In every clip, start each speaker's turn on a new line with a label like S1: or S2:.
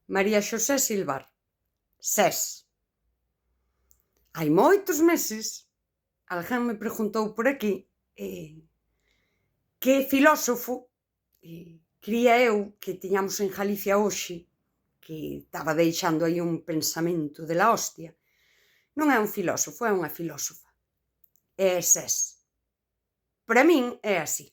S1: María Xosé Silvar, SES. Hai moitos meses alguén me preguntou por aquí que filósofo cría eu que tiñamos en Galicia hoxe, que estaba deixando aí un pensamento de la hostia. Non é un filósofo, é unha filósofa. É SES. Para min é así.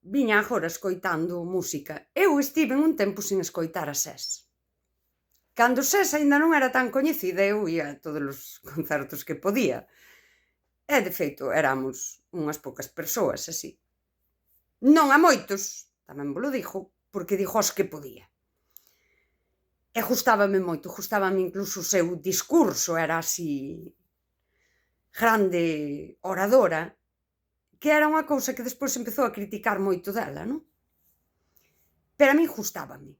S1: Viña agora escoitando música. Eu estive un tempo sin escoitar a SES. Cando SES aínda non era tan coñecida, eu ia a todos os concertos que podía. E, de feito, éramos unhas poucas persoas, así. Non a moitos, tamén vos lo digo, porque digo aos que podía. E gustábame moito, gustábame incluso o seu discurso, era así grande oradora, que era unha cousa que despois empezou a criticar moito dela, non? Pero a min gustábame.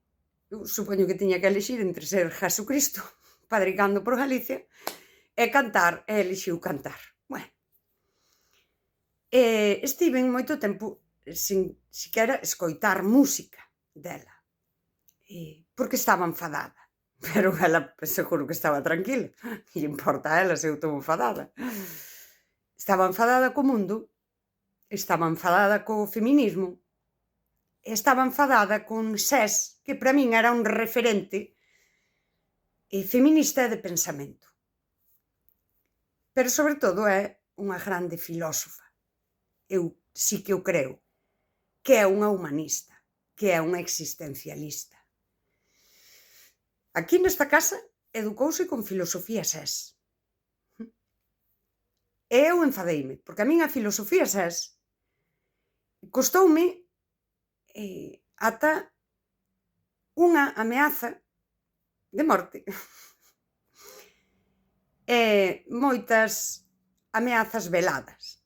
S1: Eu supoño que tiña que elixir entre ser Jesucristo, padricando por Galicia, e cantar, e elixiu cantar. Bueno, estiven moito tempo sin siquera escoitar música dela, porque estaba enfadada. Pero ela seguro que estaba tranquila, que lle importa a ela se eu estou enfadada. Estaba enfadada co mundo, estaba enfadada co feminismo, estaba enfadada con SES, que para min era un referente feminista e de pensamento. Pero sobre todo é unha grande filósofa. Eu sí que eu creo que é unha humanista, que é unha existencialista. Aquí nesta casa educouse con filosofía SES. E eu enfadeime, porque a min a filosofía SES costoume ata unha ameaza de morte. Moitas ameazas veladas.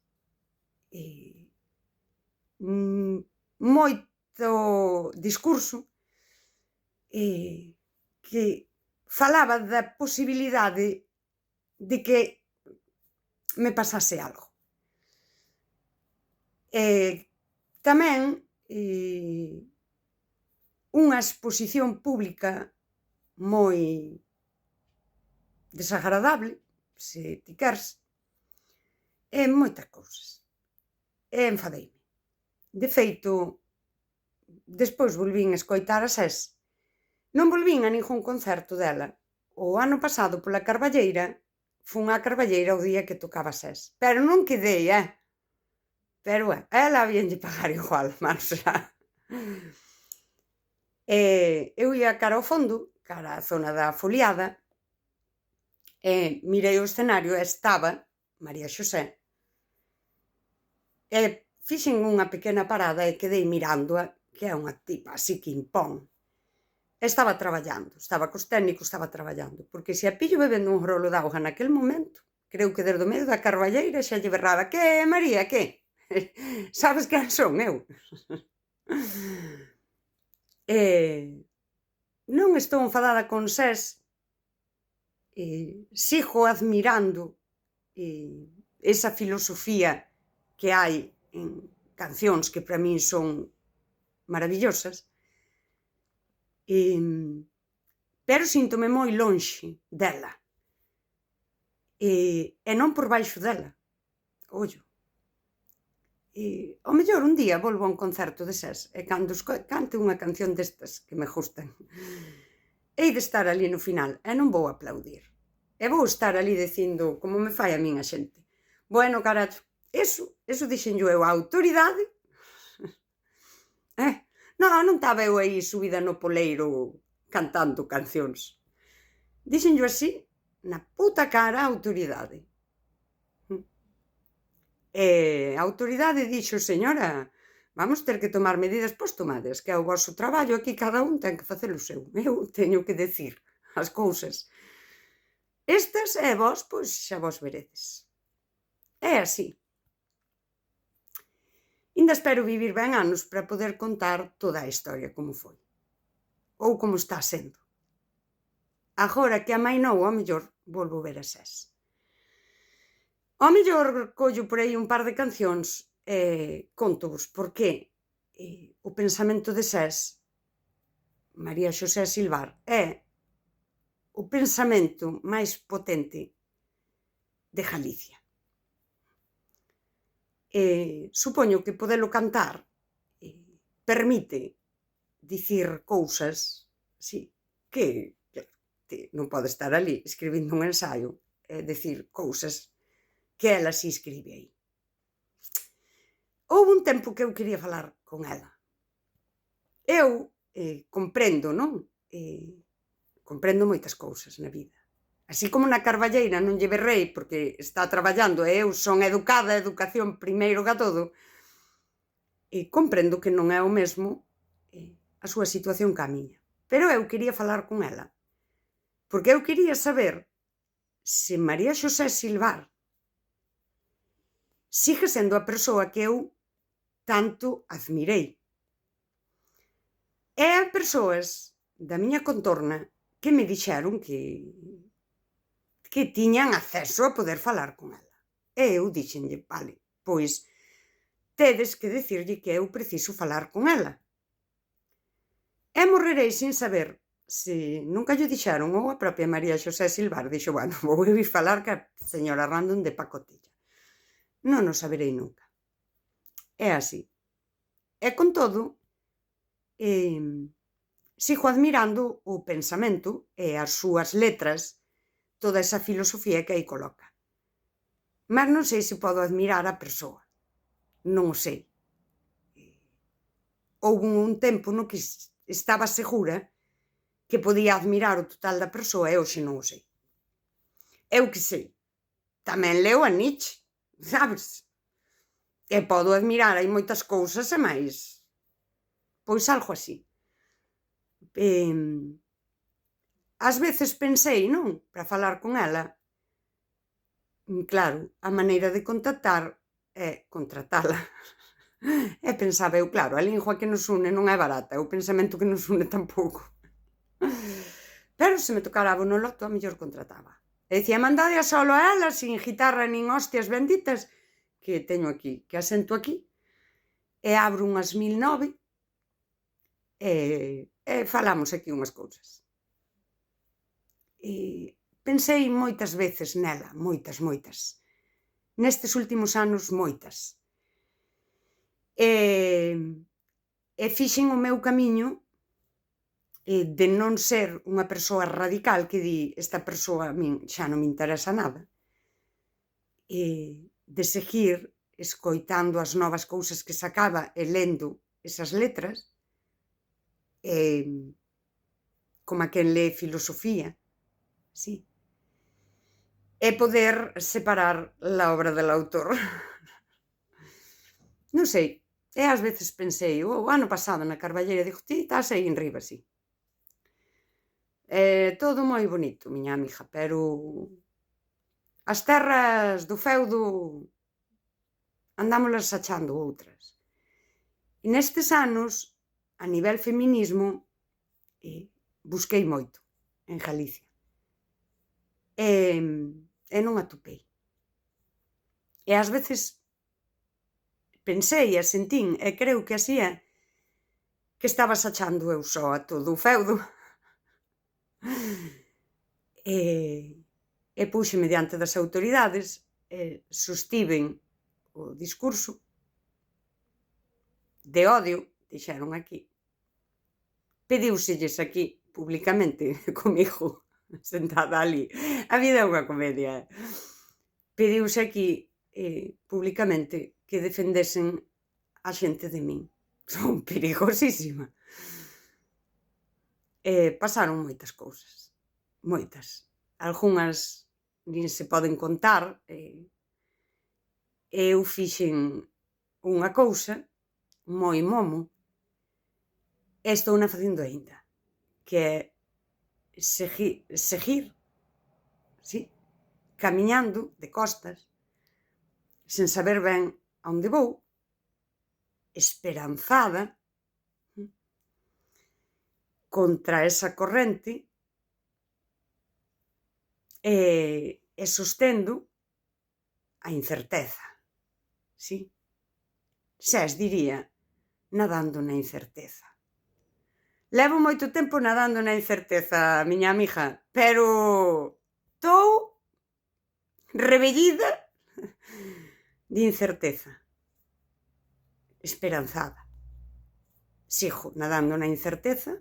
S1: Moito discurso que falaba da posibilidade de que me pasase algo. Tamén unha exposición pública moi desagradable, se ti queres, e moitas cousas. E enfadeime. De feito, despois volvín a escoitar a SES. Non volvín a ningún concerto dela. O ano pasado pola Carballeira, fun á Carballeira o día que tocaba SES. Pero non quedei, Pero ela habíanlle pagar igual, mal será. Eu ia cara ao fondo, cara á zona da foliada, e mirei o escenario e estaba María Xosé. E fixen unha pequena parada e quedei mirándoa, que é unha tipa así que impón. Estaba traballando, estaba cos técnicos, estaba traballando, porque se a pillo bebendo un grolo de auga naquel momento, creo que desde o medio da Carballeira xa lle berraba: "Que, María, que? Sabes quen son eu?" Non estou enfadada con SES, sigo admirando esa filosofía que hai en cancións que para min son maravillosas, pero síntome moi lonxe dela, e non por baixo dela, ollo. Ao mellor un día volvo a un concerto de SES e cando cante unha canción destas que me gustan, hei de estar ali no final e non vou aplaudir. E vou estar ali dicindo, como me fai a min a xente: "Bueno, carallo, eso dixenllo eu á autoridade". Non estaba eu aí subida no poleiro cantando cancións. Dixenllo así, na puta cara á autoridade. A autoridade dixo: "Señora, vamos ter que tomar medidas, pois tomades, que é o voso traballo, aquí cada un ten que facer o seu. Eu teño que decir as cousas. Estas e vós, pois xa vos veredes". É así. Inda espero vivir ben anos para poder contar toda a historia como foi. Ou como está sendo. Agora que amainou, ao mellor, volvo ver a SES. Ao mellor collo por aí un par de cancións e contovos porque o pensamento de SES María Xosé Silvar é o pensamento máis potente de Galicia. Supoño que podelo cantar permite dicir cousas, sí, que ti non pode estar ali escribindo un ensaio e dicir cousas que ela si escribe aí. Houve un tempo que eu quería falar con ela. Eu comprendo, non? Comprendo moitas cousas na vida. Así como na carballeira non lle berrei porque está traballando e eu son educada, educación primeiro que todo, comprendo que non é o mesmo a súa situación que a miña. Pero eu quería falar con ela, porque eu quería saber se María Xosé Silvar sigue sendo a persoa que eu tanto admirei. E hai persoas da miña contorna que me dixeron que tiñan acceso a poder falar con ela. E eu dixenlle, vale, pois tedes que dicirlle que eu preciso falar con ela. E morrerei sin saber se nunca lle dixeron, ou a propia María Xosé Silvar dixo, bueno, vou ir falar que a señora Random de pacotilla. Non o saberei nunca. É así. E con todo, sigo admirando o pensamento e as súas letras, toda esa filosofía que aí coloca. Mas non sei se podo admirar a persoa. Non o sei. Houve un tempo no que estaba segura que podía admirar o total da persoa e hoxe non o sei. Eu que sei. Tamén leo a Nietzsche, sabes? E podo admirar, hai moitas cousas e máis. Pois algo así. Ás veces pensei, non? Para falar con ela, claro, a maneira de contactar é contratala. E pensaba eu, claro, a lingua que nos une non é barata, o pensamento que nos une tampouco. Pero se me tocara no loto, a mellor contrataba. E dicía, mandade a solo a ela, sin guitarra nin hostias benditas, que teño aquí, que asento aquí, e abro unhas 1009 e falamos aquí unhas cousas. E pensei moitas veces nela, moitas. Nestes últimos anos, moitas. E fixen o meu camiño de non ser unha persoa radical que di esta persoa a min xa non me interesa nada, de seguir escoitando as novas cousas que sacaba e lendo esas letras, como a quen lee filosofía, sí, e poder separar a obra del autor. Non sei, e ás veces pensei, o ano pasado na Carballeira, digo, ti estás aí en riba, sí. Todo moi bonito, miña amiga, pero as terras do feudo andámolas achando outras. E nestes anos, a nivel feminismo, busquei moito en Galicia. E non atopei. E ás veces pensei e sentín, e creo que así é, que estabas achando eu só a todo o feudo. E púxeme diante das autoridades, sostiven o discurso de odio, dixeron aquí. Pedíuselles aquí, publicamente, comigo, sentada ali. A vida é unha comedia. Pediuse aquí, publicamente, que defendesen a xente de min. Son perigosísima. Pasaron moitas cousas. Moitas. Algunhas nin se poden contar. Eu fixen unha cousa moi momo e estou na facendo aínda, que é seguir, sí, camiñando de costas, sen saber ben a onde vou, esperanzada contra esa corrente e sostendo a incerteza, sí? Xes diría, nadando na incerteza. Levo moito tempo nadando na incerteza, miña amiga, pero estou rebellida de incerteza, esperanzada. Sigo nadando na incerteza,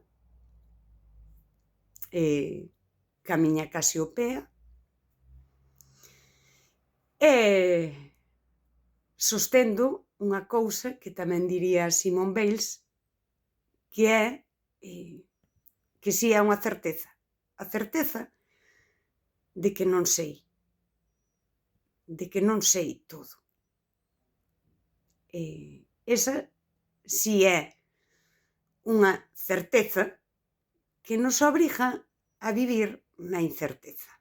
S1: ca miña Casiopea, e sostendo unha cousa que tamén diría Simone Biles, que é que si é unha certeza. A certeza de que non sei. De que non sei todo. Esa si é unha certeza que nos obriga a vivir na incerteza,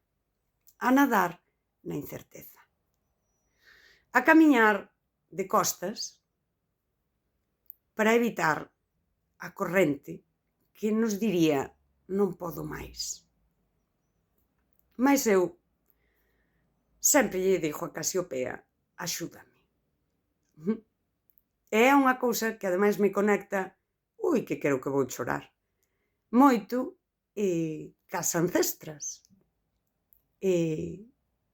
S1: a nadar na incerteza, a camiñar de costas para evitar a corrente que nos diría non podo máis. Mais eu sempre lle digo a Casiopea, axúdame. E é unha cousa que ademais me conecta, que creo que vou chorar, moito cas ancestras,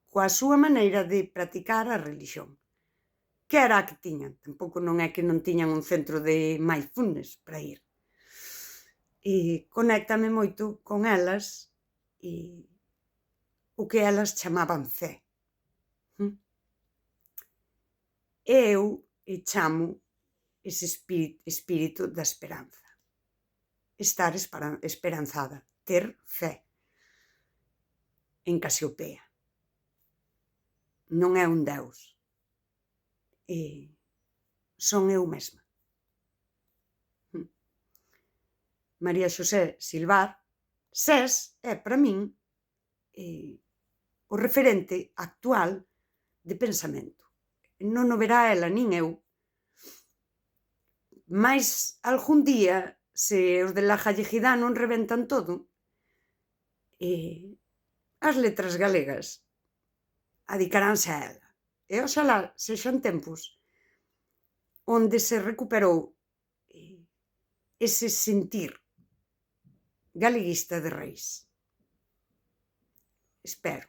S1: coa súa maneira de practicar a religión, que era a que tiñan, tampouco non é que non tiñan un centro de mindfulness para ir. Conéctame moito con elas o que elas chamaban fe. E eu chamo ese espírito da esperanza. Estar esperanzada, ter fe en Casiopea. Non é un deus, son eu mesma. María Xosé Silvar Sés é para min o referente actual de pensamento. Non o verá ela nin eu, mais algún día, se os de La Gallejidá non reventan todo, as letras galegas adicaránse a ela. E oxalá sexan tempos onde se recuperou ese sentir galeguista de raíz. Espero.